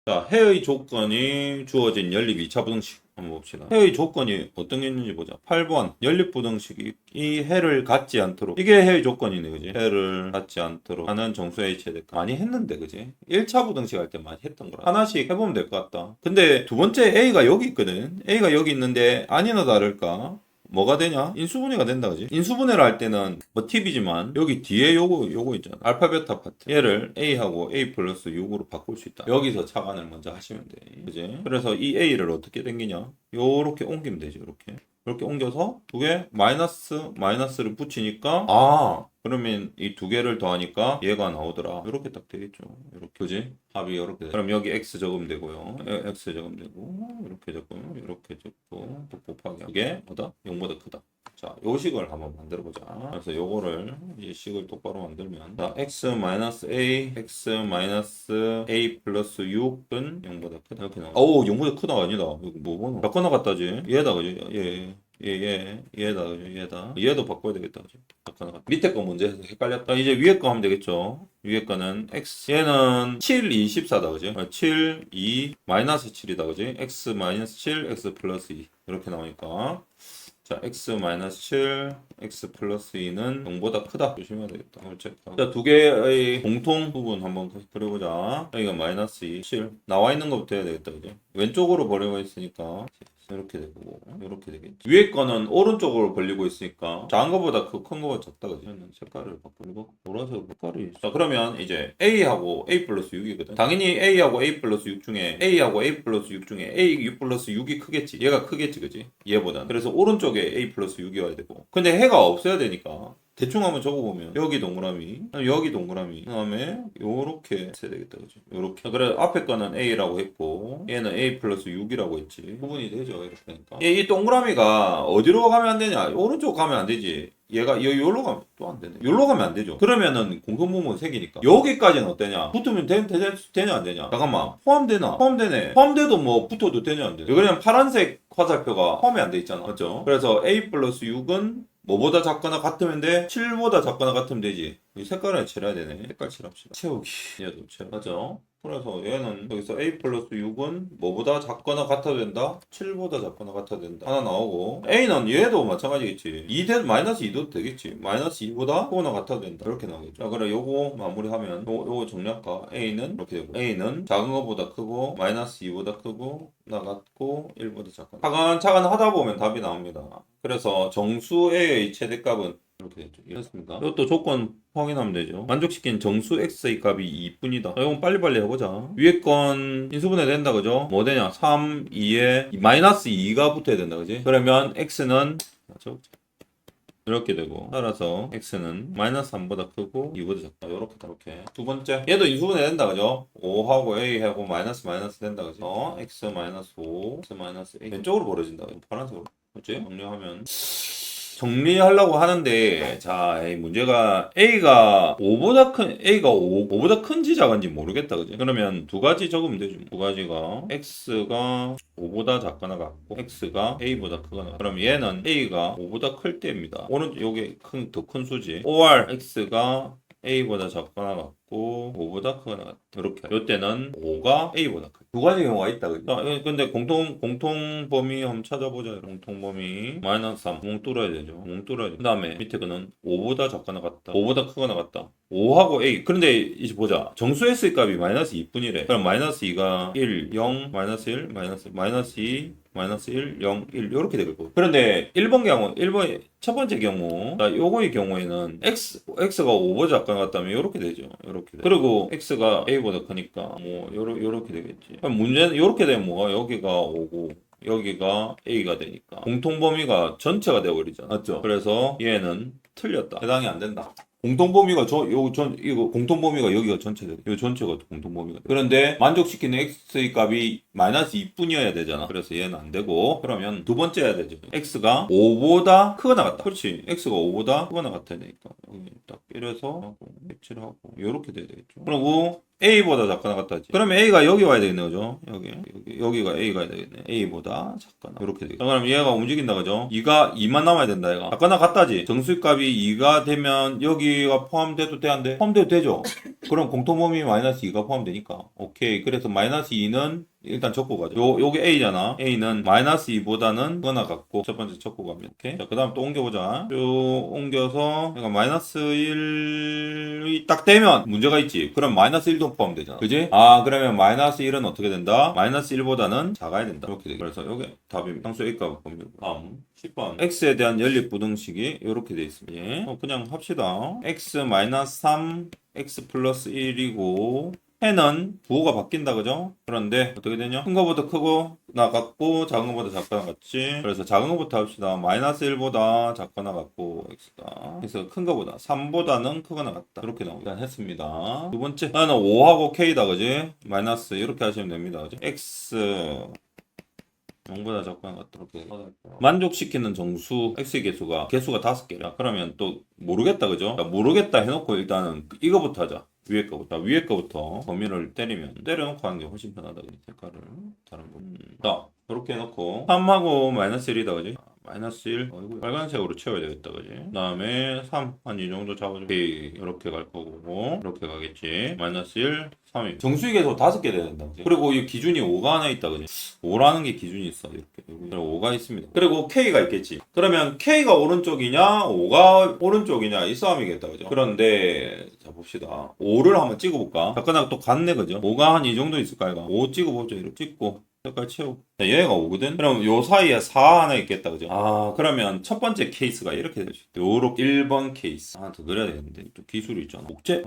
자, 해의 조건이 주어진 연립 2차 부등식 한번 봅시다. 해의 조건이 어떤 게 있는지 보자. 8번 연립 부등식이 이 해를 갖지 않도록, 이게 해의 조건이네, 그지? 해를 갖지 않도록 하는 정수의 최대값. 많이 했는데, 그지? 1차 부등식 할 때 많이 했던 거라 하나씩 해보면 될 것 같다. 근데 두 번째 A가 여기 있거든. A가 여기 있는데 아니나 다를까 뭐가 되냐? 인수분해가 된다, 그지? 인수분해를 할 때는 뭐 팁이지만 여기 뒤에 요거 있잖아. 알파 베타 파트. 얘를 A하고 A 플러스 6으로 바꿀 수 있다. 여기서 차관을 먼저 하시면 돼. 그지? 그래서 이 A를 어떻게 당기냐? 요렇게 옮기면 되지, 요렇게. 이렇게 옮겨서 두 개 마이너스를 붙이니까 그러면 이 두 개를 더하니까 얘가 나오더라. 이렇게 딱 되겠죠. 이렇게, 그지? 합이 이렇게. 그럼 여기 x 적으면 되고요. x 적으면 되고 이렇게 적고 이렇게 적고 또 곱하기. 이게 뭐다? 0보다 크다. 자, 요 식을 한번 만들어 보자. 그래서 요거를 이 식을 똑바로 만들면 자, x 플러스 6은 0보다 크다. 이렇게 나와. 0보다 크다가 아니다. 이거 뭐 보노? 바꿔 나갔다지. 얘다, 그지? 얘다, 그지? 얘도 바꿔야 되겠다, 그지? 바꿔 나갔다. 밑에 거 문제 해서 헷갈렸다. 이제 위에 거 하면 되겠죠. 위에 거는 x. 얘는 7, 2, 14다, 그지? 7, 2, 마이너스 7이다, 그지? x 마이너스 7, x 플러스 2. 이렇게 나오니까. 자, x-7, x 플러스 2는 0보다 크다. 조심해야 되겠다. 자, 두 개의 공통 부분 한번 그려보자. 여기가 마이너스 2, 7. 나와 있는 것부터 해야 되겠다. 그죠? 왼쪽으로 벌리고 있으니까. 이렇게 되고, 이렇게 되겠지. 위에 거는 오른쪽으로 벌리고 있으니까, 작은 거보다 큰 거가 작다. 그죠? 색깔을 바꾸고, 보라색 색깔이. 자, 그러면 이제 A하고 A 플러스 6이거든. 당연히 A하고 A 플러스 6 중에, A하고 A 플러스 6 중에 A 플러스 6이 크겠지. 얘가 크겠지, 그지? 얘보다는. 그래서 오른쪽에 A 플러스 6이어야 되고. 근데 해가 없어야 되니까. 대충 한번 적어보면 여기 동그라미, 여기 동그라미, 그다음에 요렇게 해야 되겠다, 그죠? 요렇게. 그래 앞에 거는 A라고 했고 얘는 A 플러스 6이라고 했지. 구분이 되죠, 이렇게 하니까. 이 동그라미가 어디로 가면 안 되냐? 오른쪽 가면 안 되지. 얘가 여기로 가면 또 안 되네. 여기로 가면 안 되죠. 그러면은 공통부분 색이니까 여기까지는 어때냐? 붙으면 되냐 안 되냐? 잠깐만, 포함되나? 포함되네. 포함돼도 뭐 붙어도 되냐 안 되냐? 그냥 파란색 화살표가 포함이 안 돼 있잖아, 맞죠? 그래서 A 플러스 6은 뭐보다 작거나 같으면 돼? 7보다 작거나 같으면 되지. 이 색깔을 칠해야 되네. 색깔 칠합시다. 채우기. 얘도 칠하죠. 그래서 얘는 여기서 A 플러스 6은 뭐보다 작거나 같아도 된다? 7보다 작거나 같아도 된다. 하나 나오고 A는 얘도 마찬가지겠지. 2 마이너스 2도 되겠지. 마이너스 2보다 크거나 같아도 된다. 이렇게 나오겠죠. 자, 그래 요거 마무리하면 요거 정리할까? A는 이렇게 되고 A는 작은 거보다 크고 마이너스 2보다 크고 나 같고 1보다 작거나 차근차근 하다 보면 답이 나옵니다. 그래서 정수의 최대값은 이렇게 됐죠. 이렇습니까? 이것도 조건 확인하면 되죠. 만족시킨 정수 x의 값이 2뿐이다. 이건 빨리빨리 해보자. 위에 건 인수분해 된다, 그죠? 뭐 되냐? 3, 2에 마이너스 2가 붙어야 된다, 그지? 그러면 x는 이렇게 되고, 따라서 x는 마이너스 3보다 크고 2보다 작다. 요렇게. 두 번째. 얘도 인수분해 된다, 그죠? 5하고 a하고 마이너스 된다, 그죠? x 마이너스 5, x 마이너스 a. 왼쪽으로 벌어진다. 파란색으로. 그치? 정리하면. 정리하려고 하는데, 자, 이 문제가 A가 5보다 큰지 작은지 모르겠다, 그지? 그러면 두 가지 적으면 되죠. 두 가지가 X가 5보다 작거나 같고 X가 A보다 크거나 같고. 그럼 얘는 A가 5보다 클 때입니다. 오른쪽 요게 더 큰 수지. or X가 A보다 작거나 같고 5보다 크거나 같다. 이렇게. 이때는 5가 A보다 크다. 두 가지 경우가 있다. 그죠? 근데 공통 범위 한번 찾아보자. 공통 범위 마이너스 3 구멍 뚫어야 되죠. 구멍 뚫어야 돼. 그 다음에 밑에 거는 5보다 작거나 같다. 5보다 크거나 같다. 5하고 A. 그런데 이제 보자. 정수 S의 값이 마이너스 2뿐이래. 그럼 마이너스 2가 1, 0, 마이너스 1, 마이너스 2, 마이너스 1, 0, 1 이렇게 되고. 그런데 1번 첫 번째 경우, 요거의 경우에는 x가 5보다 작거나 같다면 이렇게 되죠. 이렇게. 그리고 x가 a보다 크니까 뭐 요렇게 되겠지. 그럼 문제는 이렇게 되면 뭐가 여기가 5고 여기가 a가 되니까 공통 범위가 전체가 되어버리잖아. 맞죠? 그래서 얘는 틀렸다. 해당이 안 된다. 공통범위가 이거 공통범위가 여기가 전체다. 이 전체가 공통범위가 돼. 그런데 만족시키는 x의 값이 마이너스 2뿐이어야 되잖아. 그래서 얘는 안 되고 그러면 두 번째 해야 되죠. x가 5보다 크거나 같다. 그렇지. x가 5보다 크거나 같아야 되니까 여기 딱 이래서 매치를 하고 이렇게 돼야 되겠죠. 그리고 A보다 작거나 같다지. 그러면 A가 여기 와야 되겠네, 그죠? 여기가 A가 와야 되겠네. A보다 작거나. 이렇게 되겠죠. 그럼 얘가 움직인다, 그죠? 2만 남아야 된다, 얘가. 작거나 같다지. 정수값이 2가 되면 여기가 포함돼도 돼, 안 돼? 포함돼도 되죠? 그럼 공통범위 마이너스 2가 포함되니까. 오케이. 그래서 마이너스 2는 일단 적고 가죠. 요게 A잖아. A는 마이너스 2보다는 거나 같고, 첫 번째 적고 갑니다. 오케이. 자, 그 다음 또 옮겨보자. 쭉 옮겨서, 그러니까 마이너스 1이 딱 되면 문제가 있지. 그럼 마이너스 1도 포함되잖아. 그지? 아, 그러면 마이너스 1은 어떻게 된다? 마이너스 1보다는 작아야 된다. 이렇게 돼. 그래서 요게 답입니다. 상수 A값 봅니다. 다음. 10번. x에 대한 연립부등식이 이렇게 되어 있습니다. 예. 그냥 합시다. x 마이너스 3, x 플러스 1이고, 해는 부호가 바뀐다, 그죠? 그런데 어떻게 되냐? 큰 거보다 크고 나갔고 작은 거보다 작거나 같지. 그래서 작은 거부터 합시다. 마이너스 1보다 작거나 같고 x다. 그래서 큰 거보다 3보다는 크거나 같다. 이렇게 나오긴 했습니다. 두 번째 하나는 5하고 k다, 그지? 마이너스 이렇게 하시면 됩니다, 그지? x 0보다 작거나 같다. 이렇게 만족시키는 정수 x의 개수가 5개라. 그러면 또 모르겠다, 그죠? 모르겠다 해놓고 일단은 이거부터 하자. 위에 거부터 범위를 때려놓고 하는 게 훨씬 편하다. 색깔을 다른 거. 자, 이렇게 해놓고 3하고 마이너스 1이다, 그지? 마이너스 1 어이구, 빨간색으로 채워야 되겠다, 그지? 그 다음에 3 한 이 정도 잡아줘. 오케이, 이렇게 갈 거고 이렇게 가겠지. 마이너스 1 3이 정수의 개수 5개 돼야 된다, 그지? 그리고 이 기준이 5가 하나 있다, 그지? 5라는 게 기준이 있어. 이렇게 여기 5가 있습니다. 그리고 K가 있겠지. 그러면 K가 오른쪽이냐 5가 오른쪽이냐 이 싸움이겠다, 그죠? 그런데 자 봅시다. 5를 한번 찍어볼까? 잠깐 또 같네, 그죠? 5가 한 이 정도 있을까, 이거? 5 찍어보죠. 이렇게 찍고 색깔 채우고. 자, 얘가 5거든? 그럼 요 사이에 4 하나 있겠다, 그죠? 아, 그러면 첫 번째 케이스가 이렇게 될 수 있다. 요렇게 1번 케이스. 하나 더 그려야 되는데. 또 기술이 있잖아. 목재?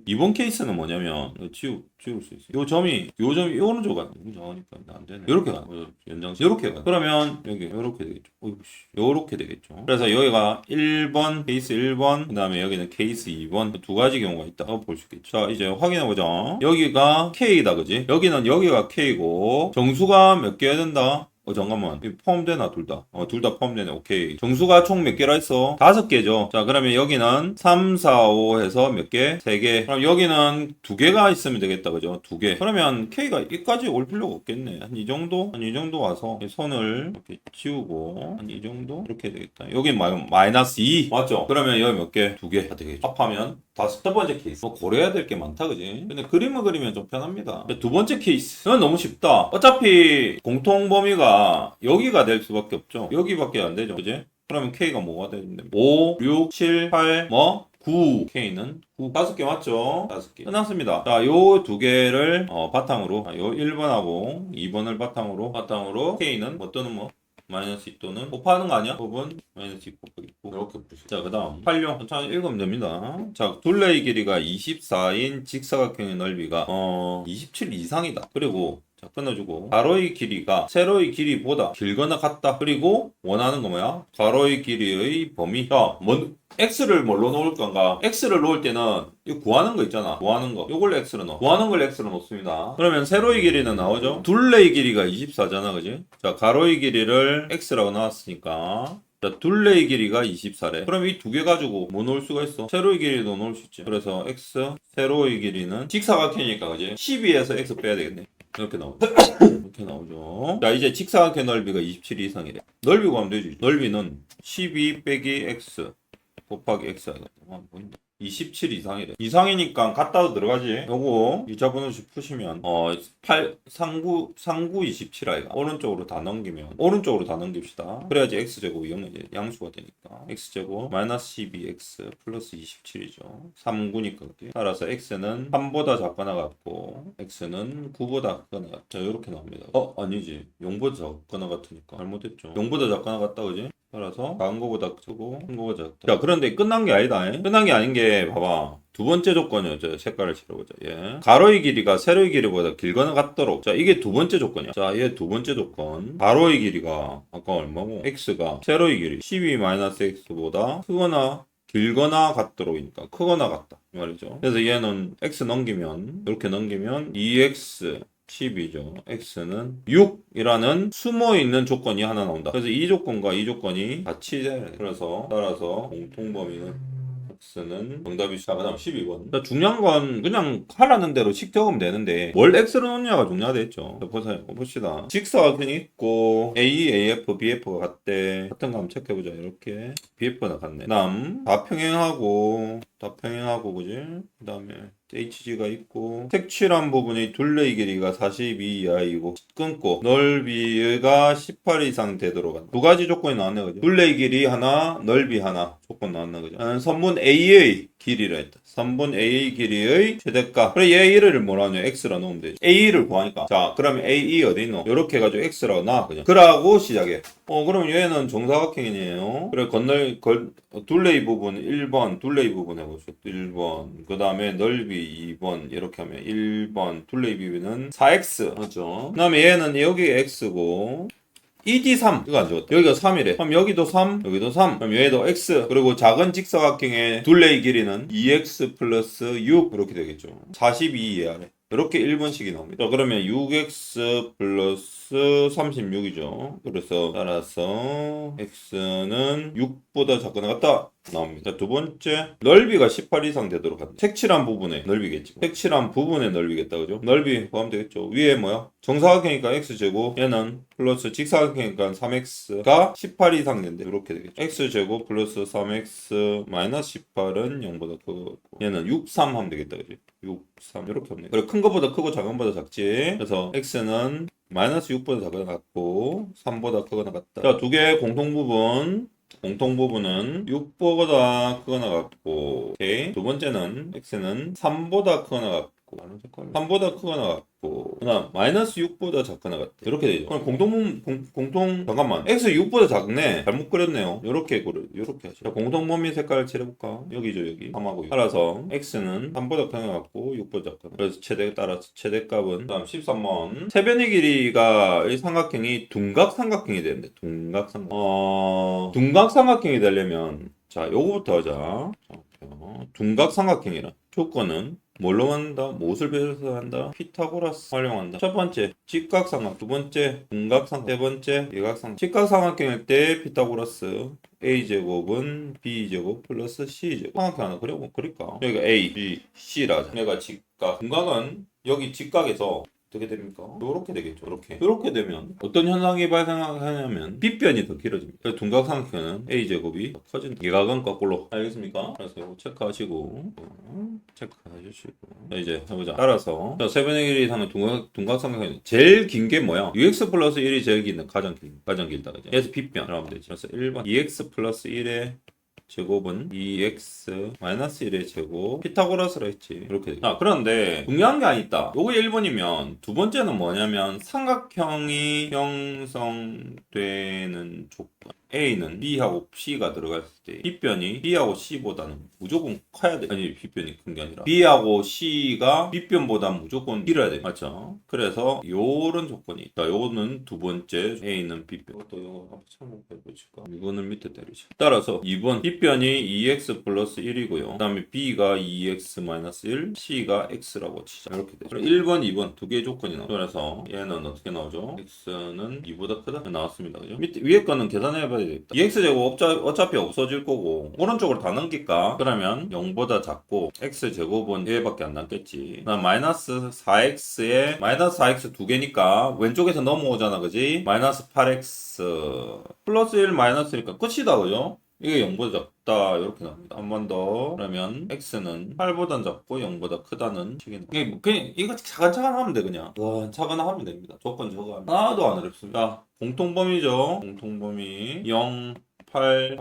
2번 케이스는 뭐냐면, 지울 수 있어. 요 점이 오른쪽 가는 거. 작으니까 안 되네. 요렇게 가는 거. 연장선. 요렇게 가는 거. 그러면, 여기, 요렇게 되겠죠. 요렇게 되겠죠. 그래서 여기가 1번, 케이스 1번, 그 다음에 여기는 케이스 2번. 두 가지 경우가 있다고 볼 수 있겠죠. 자, 이제 확인해보자. 여기가 K다, 그지? 여기가 K고, 정수가 몇 개야 된다? 잠깐만. 포함되나, 둘 다? 둘 다 포함되네. 오케이. 정수가 총 몇 개라 했어? 5개죠. 자, 그러면 여기는 3, 4, 5 해서 몇 개? 3개. 그럼 여기는 2개가 있으면 되겠다, 그죠? 2개. 그러면 K가 여기까지 올 필요가 없겠네. 한 이 정도? 한 이 정도 와서 선을 이렇게 치우고, 한 이 정도? 이렇게 되겠다. 여기 마이너스 2. 맞죠? 그러면 여기 몇 개? 2개 되겠죠. 합하면 첫 번째 케이스. 고려해야 될 게 많다, 그지? 근데 그림을 그리면 좀 편합니다. 두 번째 케이스. 이건 너무 쉽다. 어차피 공통 범위가 여기가 될 수밖에 없죠. 여기밖에 안 되죠, 그지? 그러면 K가 뭐가 되는데? 5, 6, 7, 8, 9. K는 9. 5개 맞죠? 5개. 끝났습니다. 자, 요 두 개를 바탕으로, 요 1번하고 2번을 바탕으로 K는 뭐 또는 뭐 마이너스 2 또는 곱하는 거 아니야? 5번 마이너스 2 곱하기 9 이렇게 보시죠. 자, 그 다음 활용 천천히 읽으면 됩니다. 자, 둘레의 길이가 24인 직사각형의 넓이가 27 이상이다. 그리고 자, 끊어주고 가로의 길이가 세로의 길이보다 길거나 같다. 그리고 원하는 거 뭐야? 가로의 길이의 범위. 자, x를 뭘로 놓을 건가? x를 놓을 때는 이거 구하는 거 있잖아. 구하는 거. 요걸 x로 넣어. 구하는 걸 x로 놓습니다. 그러면 세로의 길이는 나오죠? 둘레의 길이가 24잖아, 그지? 자, 가로의 길이를 x라고 나왔으니까 자, 둘레의 길이가 24래. 그럼 이 두 개 가지고 뭐 넣을 수가 있어? 세로의 길이도 넣을 수 있지. 그래서 x, 세로의 길이는 직사각형이니까, 그지? 12에서 x 빼야 되겠네. 이렇게 나오죠. 이렇게 나오죠. 자, 이제 직사각형 넓이가 27 이상이래. 넓이 구하면 되지. 넓이는 12 빼기 x 곱하기 x 아이가 보인다. 27 이상이래. 이상이니까 같다도 들어가지. 요거 이자분식 푸시면 39 27 아이가 오른쪽으로 다 넘깁시다. 그래야지 x제곱이 양수가 되니까 x제곱 마이너스 12x 플러스 27이죠. 3구니까 그게. 따라서 x는 3보다 작거나 같고 x는 9보다 작거나 같다. 자, 요렇게 나옵니다. 아니지. 0보다 작거나 같으니까 잘못했죠. 0보다 작거나 같다, 그지? 따라서 작은 거보다 크고 큰 거보다 작다. 자, 그런데 끝난 게 아니다. 끝난 게 아닌 게 봐봐. 두 번째 조건이요. 저 색깔을 칠해보자. 예. 가로의 길이가 세로의 길이보다 길거나 같도록. 자, 이게 두 번째 조건이야. 자, 얘 두 번째 조건. 가로의 길이가 아까 얼마고? x가 세로의 길이 12-x보다 크거나 길거나 같도록이니까 크거나 같다 이 말이죠. 그래서 얘는 x 넘기면 이렇게 넘기면 2x 10이죠. x는 6이라는 숨어있는 조건이 하나 나온다. 그래서 이 조건과 이 조건이 같이 돼야 돼. 그래서 따라서 공통범위는 x는 정답이 그 다음 12번. 중요한 건 그냥 하라는 대로 식 적으면 되는데 뭘 x로 넣냐가 중요하겠죠. 봅시다. 직사각형이 있고 A, AF, BF가 같대. 같은 거 한번 체크해보자. 이렇게 BF가 같네. 그 다음 다 평행하고 그지? 그 다음에 HG가 있고 색칠한 부분이 둘레의 길이가 42 이하이고 끊고 넓이가 18 이상 되도록 한다. 두 가지 조건이 나왔네 그죠? 둘레의 길이 하나, 넓이 하나 조건 나왔네 그죠? 선분 A의 길이라 했다. 선분 A의 길이의 최대값. 그래 A를 뭐라 하냐? X라 놓으면 되지. A를 구하니까. 자, 그러면 A 어디 있노? 요렇게 해가지고 X라고 놔 그죠? 그러고 시작해. 그럼 얘는 정사각형이네요. 그래 둘레의 부분 1번 둘레의 부분 해보죠. 1번 그 다음에 넓이 2번 이렇게 하면 1번 둘레의 부분은 4x 맞죠? 그 다음에 얘는 여기 x고 ED 3 이거 안 좋았다. 여기가 3이래. 그럼 여기도 3 여기도 3 그럼 얘도 x 그리고 작은 직사각형의 둘레의 길이는 2x 플러스 6 이렇게 되겠죠. 42 이하래. 이렇게 1번씩이 나옵니다. 자, 그러면 6x 플러스 36이죠. 그래서 따라서 x는 6보다 작거나 같다. 나옵니다. 자, 두 번째 넓이가 18 이상 되도록 한다. 색칠한 부분의 넓이겠지. 색칠한 부분의 넓이겠다. 그죠? 넓이 구하면 되겠죠. 위에 뭐야? 정사각형이니까 x제곱 얘는 플러스 직사각형이니까 3x가 18 이상 된대. 이렇게 되겠죠. x제곱 플러스 3x 마이너스 18은 0보다 크고 얘는 6, 3 하면 되겠다. 그죠? 6, 3 이렇게 하면 돼. 그리고 큰 거보다 크고 작은 거보다 작지. 그래서 x는 마이너스 6보다 작거나 같고 3보다 크거나 같다. 자, 두 개의 공통 부분은 6보다 크거나 같고 오케이. 두 번째는 x는 3보다 크거나 같고 3보다 크거나 같고 그다음 마이너스 6보다 작거나 같아. 이렇게 되죠. 그럼 잠깐만 x 6보다 작네. 잘못 그렸네요. 요렇게 하죠. 자, 공통범위 색깔을 칠해볼까? 여기죠 여기 3하고 6 따라서 x는 3보다 크거나 같고 6보다 작거나 그래서 따라서 최대값은 그다음 13번 세변의 길이가 이 삼각형이 둔각 삼각형이 되는데 둔각 삼각형이 되려면 자 요거부터 하자. 둔각 삼각형이란 조건은 뭘로 한다? 무엇을 배워서 한다? 피타고라스 활용한다. 첫 번째 직각삼각, 두 번째 둔각삼각, 세 번째 예각삼각. 직각삼각형일 때 피타고라스 a제곱은 b제곱 플러스 c제곱. 삼각형 하나 그릴까? 여기가 a, b, c라 하자. 내가 직각, 둔각은 여기 직각에서 어떻게 됩니까? 이렇게 되겠죠. 이렇게 되면 어떤 현상이 발생하냐면 빗변이 더 길어집니다. 그래서 둔각삼각형은 a제곱이 더 커진다. 예각은 거꾸로. 알겠습니까? 그래서 이거 체크하시고 자, 이제 해보자. 따라서 자, 세변의 길이 상의 둔각삼각형은 제일 긴 게 뭐야? ux 플러스 1이 제일 긴 가장 길다. 그죠? 그래서 빗변 하면 되지. 그래서 1번 2x 플러스 1의 제곱은 2x 마이너스 1의 제곱 피타고라스라 했지. 이렇게 돼. 그런데 중요한 게 아니다. 요거 1번이면 두 번째는 뭐냐면 삼각형이 형성되는 조건 A는 B하고 C가 들어갔을 때 빗변이 B하고 C보다는 무조건 커야 돼. 아니 빗변이 큰 게 아니라 B하고 C가 빗변보다 무조건 길어야 돼. 맞죠? 그래서 요런 조건이 있다. 요거는 두 번째 A는 빗변. 또 요거 한번 참고해보실까? 이거는 밑에 때리죠. 따라서 2번 빗변이 2x 플러스 1이고요. 그 다음에 B가 2x 마이너스 1, C가 x라고 치자. 이렇게 되죠. 1번, 2번 두 개의 조건이 나와요. 그래서 얘는 어떻게 나오죠? x는 2보다 크다? 나왔습니다. 그죠? 위에 거는 계산해봐야 되겠다. 2x제곱 어차피 없어질 거고 오른쪽으로 다 넘길까? 그러면 0보다 작고 x제곱은 얘밖에 안 남겠지. 그다음 마이너스 4x에 마이너스 4x 두 개니까 왼쪽에서 넘어오잖아. 그지? 마이너스 8x 플러스 1 마이너스니까 끝이다. 그죠? 이게 0보다 작다 이렇게 나옵니다. 한 번 더 그러면 x는 8보다 작고 0보다 크다는 식이 나옵니다. 그냥 이거 차근차근 하면 돼. 그냥 차근차근 하면 됩니다. 조건 저거 하나도 안 어렵습니다. 공통범위죠. 공통범위 0 8,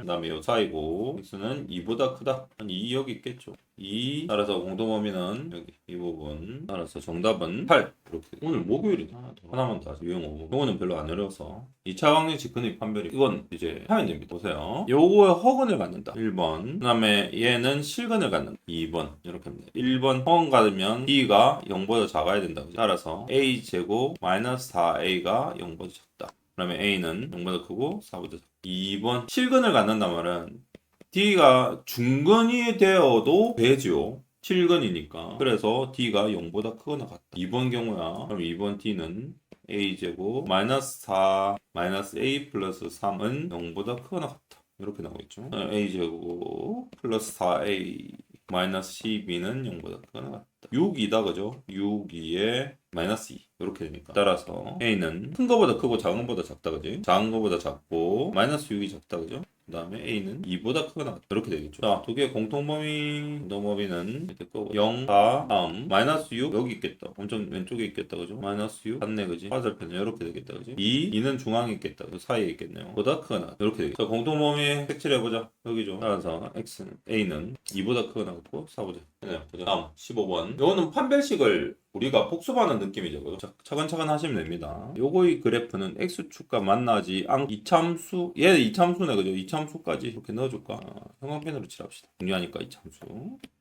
그 다음에 요 사이고 x는 2보다 크다. 한 2 여기 있겠죠. 2 따라서 공통범위는 여기 이 부분 따라서 정답은 8 이렇게. 오늘 목요일이다. 하나만 더 하자. 유형 5번. 이거는 별로 안 어려워서 2차 방정식 근의 판별이 이건 이제 하면 됩니다. 보세요. 요거에 허근을 갖는다. 1번. 그 다음에 얘는 실근을 갖는다. 2번 이렇게 합니다. 1번 허근 갖으면 b가 0보다 작아야 된다. 따라서 a제곱 마이너스 4a가 0보다 작다. 그러면 a는 0보다 크고 4보다 작다. 2번 실근을 갖는단 말은 D가 중근이 되어도 되죠. 7근이니까. 그래서 D가 0보다 크거나 같다. 2번 경우야. 그럼 2번 D는 A제곱 마이너스 4 마이너스 A 플러스 3은 0보다 크거나 같다. 이렇게 나오겠죠. A제곱 플러스 4A 마이너스 12는 0보다 크거나 같다. 6이다 그죠? 6, 2에 마이너스 2. 이렇게 되니까. 따라서 A는 큰 거보다 크고 작은 거보다 작다, 그지? 작은 거보다 작고 마이너스 6이 작다, 그죠? 그 다음에 A는 2보다 크거나 같다. 이렇게 되겠죠. 자, 두 개의 공통범위는 이렇게 거고 0, 4, 다음 마이너스 6 여기 있겠다. 엄청 왼쪽에 있겠다, 그죠? 마이너스 6 같네, 그지? 화살표는 이렇게 되겠다, 그지? 2는 중앙에 있겠다. 그 사이에 있겠네요. 보다 크거나 같다. 이렇게 되겠죠. 자, 공통범위 색칠해보자. 여기죠. 따라서 X는 A는 2보다 크거나 같고 4보다. 네, 보자. 다음 15번. 이거는 판별식을 우리가 복습하는 느낌이죠. 그죠? 차근차근 하시면 됩니다. 요거의 그래프는 X축과 만나지 않 이참수, 얘 이참수네, 그죠? 이참수까지 이렇게 넣어줄까? 형광펜으로 칠합시다. 중요하니까 이참수.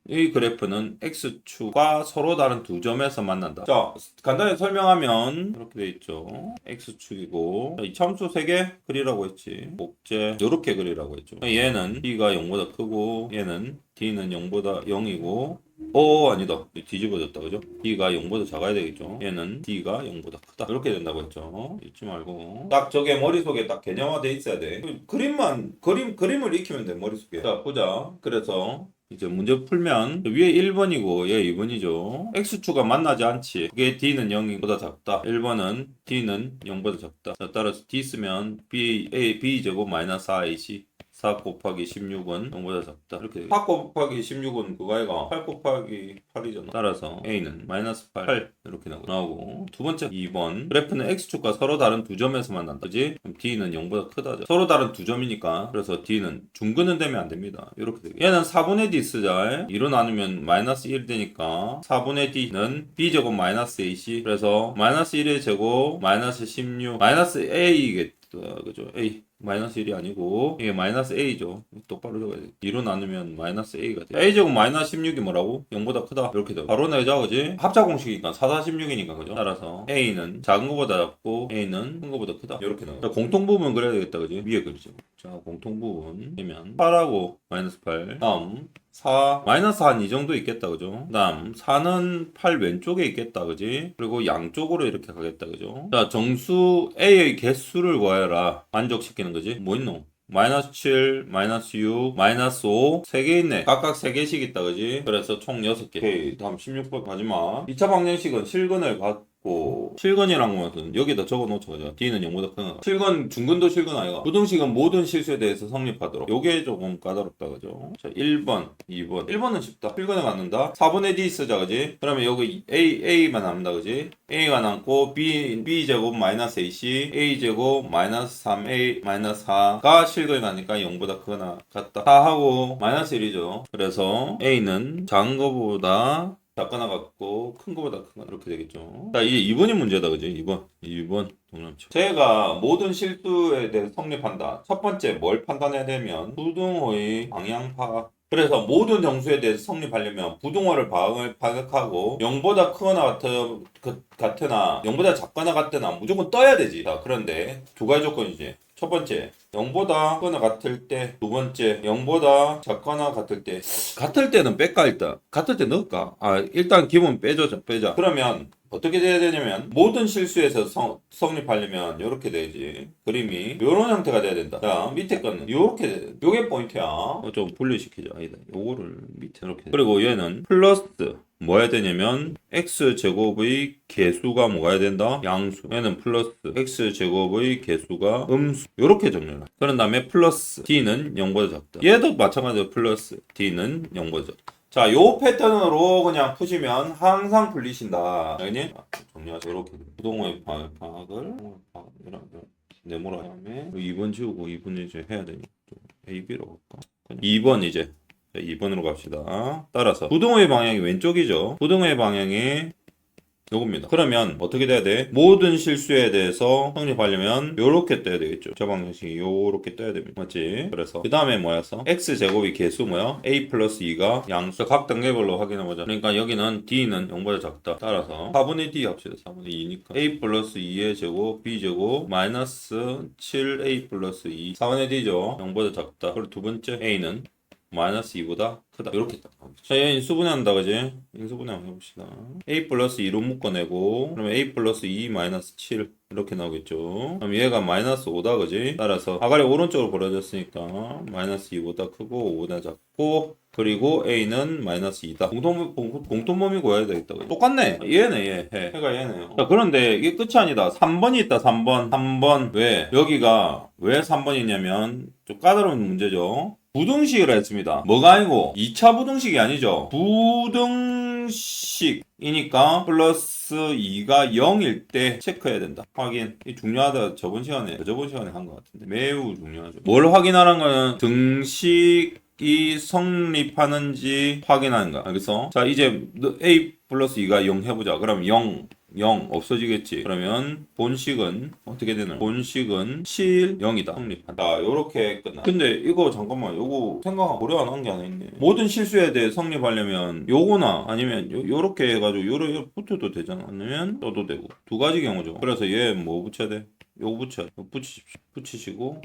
이 그래프는 X축과 서로 다른 두 점에서 만난다. 자, 간단히 설명하면 이렇게 돼 있죠. X축이고 이참수 3개 그리라고 했지. 목재 이렇게 그리라고 했죠. 얘는 B가 0보다 크고 얘는 D는 0보다 0이고 아니다. 뒤집어졌다, 그죠? D가 0보다 작아야 되겠죠? 얘는 D가 0보다 크다. 이렇게 된다고 했죠? 잊지 말고. 딱 저게 머릿속에 딱 개념화돼 있어야 돼. 그림을 익히면 돼, 머릿속에. 자, 보자. 그래서 이제 문제 풀면 위에 1번이고 얘 2번이죠. X축가 만나지 않지. 그게 D는 0보다 작다. 1번은 D는 0보다 작다. 자, 따라서 D 쓰면 B제곱 마이너스 4AC 4 곱하기 16은 0보다 작다. 이렇게 4 곱하기 16은 그거 아이가 8 곱하기 8이잖아. 따라서 A는 마이너스 8 이렇게 나오고 두 번째 2번 그래프는 X축과 서로 다른 두 점에서 만난다. 그지? 그럼 D는 0보다 크다. 서로 다른 두 점이니까 그래서 D는 중근은 되면 안 됩니다. 이렇게 되고 얘는 4분의 D 쓰자. 2로 나누면 마이너스 1 되니까 4분의 D는 B제곱 마이너스 AC 그래서 마이너스 1의 제곱 마이너스 16 마이너스 A겠다. 그죠? A 마이너스 1이 아니고 이게 마이너스 A죠. 똑바로 적어야 돼. 2로 나누면 마이너스 A가 돼. A제곱 마이너스 16이 뭐라고? 0보다 크다. 이렇게 돼. 바로 내자, 그지? 합작 공식이니까 4, 4, 16이니까, 그죠? 따라서 A는 작은 거보다 작고 A는 큰 거보다 크다. 이렇게 나와. 공통부분 그려야 되겠다, 그지? 위에 그리죠. 자, 공통부분 되면 8하고 마이너스 8 다음 4 마이너스 한 이 정도 있겠다, 그죠? 다음 4는 8 왼쪽에 있겠다, 그지? 그리고 양쪽으로 이렇게 가겠다, 그죠? 자, 정수 A의 개수를 구하여라. 만족시키는 거지? 뭐 있노? 마이너스 7, 마이너스 6, 마이너스 5 3개 있네. 각각 3개씩 있다, 그지? 그래서 총 6개. 오케이, 다음 16번 가지마. 2차 방정식은 실근을 실근이란 것은 여기다 적어놓죠. 그죠? D는 0보다 큰 거. 실근, 중근도 실근 아이가. 부등식은 모든 실수에 대해서 성립하도록. 요게 조금 까다롭다, 그죠? 자, 1번, 2번. 1번은 쉽다. 실근에 맞는다. 4분의 D 쓰자, 그지? 그러면 여기 A만 남는다, 그지? A가 남고, B제곱 마이너스 AC, A제곱 마이너스 3A 마이너스 4가 실근에 가니까 0보다 크거나 같다. 4하고 마이너스 1이죠. 그래서 A는 작은 거보다 작거나 같고 큰 거보다 큰 거 이렇게 되겠죠. 자, 이제 2번이 문제다, 그지? 2번 동남쪽. 제가 모든 실수에 대해 성립한다. 첫 번째 뭘 판단해야 되면 부등호의 방향 파악. 그래서 모든 정수에 대해서 성립하려면 부등호를 파악하고 0보다 크거나 같으나 0보다 작거나 같으나 무조건 떠야 되지. 자, 그런데 두 가지 조건이지. 첫 번째 0보다 크거나 같을 때, 두 번째 0보다 작거나 같을 때. 같을 때는 뺄까 일단? 같을 때 넣을까? 일단 기본 빼자. 그러면 어떻게 돼야 되냐면 모든 실수에서 성립하려면 이렇게 돼야지. 그림이 이런 형태가 돼야 된다. 자, 밑에 거는 이렇게 돼야 돼. 요게 포인트야. 좀 분리시키자. 아니다. 요거를 밑에 이렇게. 그리고 얘는 플러스 뭐 해야 되냐면 x제곱의 개수가 뭐가 해야 된다? 양수. 얘는 플러스 x제곱의 개수가 음수. 요렇게 정리해라. 그런 다음에 플러스 d는 0보다 작다. 얘도 마찬가지로 플러스 d는 0보다 작다. 자, 요 패턴으로 그냥 푸시면 항상 풀리신다. 알겠니? 정리하자. 이렇게 부동호의 방학을 네모로 하면 2번 지우고 2번 이제 해야 되니까 A, B로 갈까? 2번 이제 2번으로 갑시다. 따라서 부등호의 방향이 왼쪽이죠. 부등호의 방향이 요겁니다. 그러면 어떻게 돼야 돼? 모든 실수에 대해서 성립하려면 요렇게 떠야 되겠죠. 저 방정식이 요렇게 떠야 됩니다. 맞지? 그래서 그 다음에 뭐였어? x제곱이 개수 뭐야? a 플러스 2가 양수. 각 단계별로 확인해보자. 그러니까 여기는 d는 0보다 작다. 따라서 4분의 d 합시다. 4분의 2니까 a 플러스 2의 제곱 b제곱 마이너스 7a 플러스 2 4분의 d죠. 0보다 작다. 그리고 두 번째 a는 마이너스 2보다 크다. 이렇게 딱 나오겠죠. 자, 얘 인수분해한다, 그지? 인수분해 한번 해봅시다. a 플러스 2로 묶어내고, 그러면 a 플러스 2 마이너스 7 이렇게 나오겠죠. 그럼 얘가 마이너스 5다, 그지? 따라서 아가리 오른쪽으로 벌어졌으니까 마이너스 2보다 크고 5보다 작고, 그리고 a는 마이너스 2다. 공통범위 구해야 되겠다. 그지? 똑같네. 얘네, 얘. 얘가 얘네요. 자, 그런데 이게 끝이 아니다. 3번이 있다, 3번. 3번. 왜? 여기가 왜 3번이냐면, 좀 까다로운 문제죠. 부등식을 했습니다. 뭐가 아니고 2차 부등식이 아니죠. 부등식이니까 플러스 2가 0일 때 체크해야 된다. 확인. 이 중요하다. 저번 시간에 한 것 같은데 매우 중요하죠. 뭘 확인하는 거는 등식이 성립하는지 확인하는 거야. 알겠어? 자, 이제 a 플러스 2가 0 해보자. 그럼 0 없어지겠지. 그러면 본식은 어떻게 되나? 본식은 7, 0이다. 성립한다. 요렇게 끝나. 근데 이거 잠깐만, 요거 생각 고려 안 한 게 하나 있네. 모든 실수에 대해 성립하려면 요거나 아니면 요렇게 해가지고 요렇게 붙여도 되잖아. 아니면 써도 되고. 두 가지 경우죠. 그래서 얘 뭐 붙여야 돼? 요거 붙이시고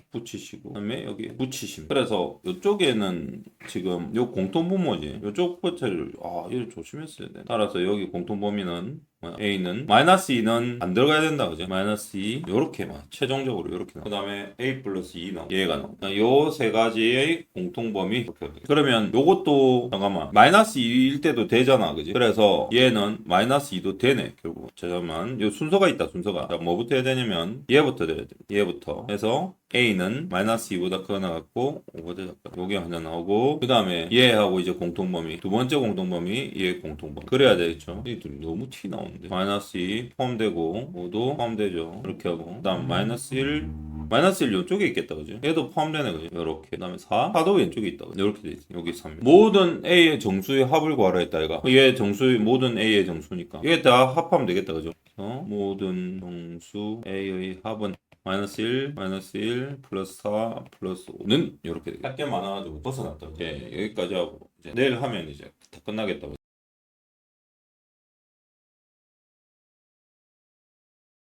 그다음에 여기 붙이심. 그래서 이쪽에는 지금 요 공통분모지. 요쪽 버튼을 이거 조심했어야 돼. 따라서 여기 공통범위는 a는 마이너스 2는 안 들어가야 된다, 그죠? 마이너스 2 요렇게만 최종적으로 요렇게 나와. 그다음에 a 플러스 2 나와. 얘가 나와. 요 세 가지의 공통범위 이렇게. 그러면 요것도 잠깐만 마이너스 2일 때도 되잖아, 그지? 그래서 얘는 마이너스 2도 되네 결국. 잠깐만 요 순서가 있다, 순서가. 자, 뭐부터 해야 되냐면 얘부터 돼야 돼. 얘부터 해서 a는 마이너스 2보다 크거나 같고 5보다 작다. 요게 하나 나오고, 그 다음에 얘하고 이제 공통범위, 두 번째 공통범위 얘 공통범위. 그래야 되겠죠. 이 너무 티 나오는데. 마이너스 2 포함되고 5도 포함되죠. 이렇게 하고, 그 다음 마이너스 1 요쪽에 있겠다, 그지? 얘도 포함되네, 그지? 요렇게. 그 다음에 4도 왼쪽에 있다, 그지? 요렇게 돼 있어. 여기 3. 모든 A의 정수의 합을 구하라 했다, 얘가. 얘 정수의, 모든 A의 정수니까. 이게 다 합하면 되겠다, 그죠? 모든 정수 A의 합은 마이너스 1, 플러스 4, 플러스 5는 이렇게 되겠다. 할 게 많아가지고 벗어났다. 예, 여기까지 하고, 이제 내일 하면 이제 다 끝나겠다.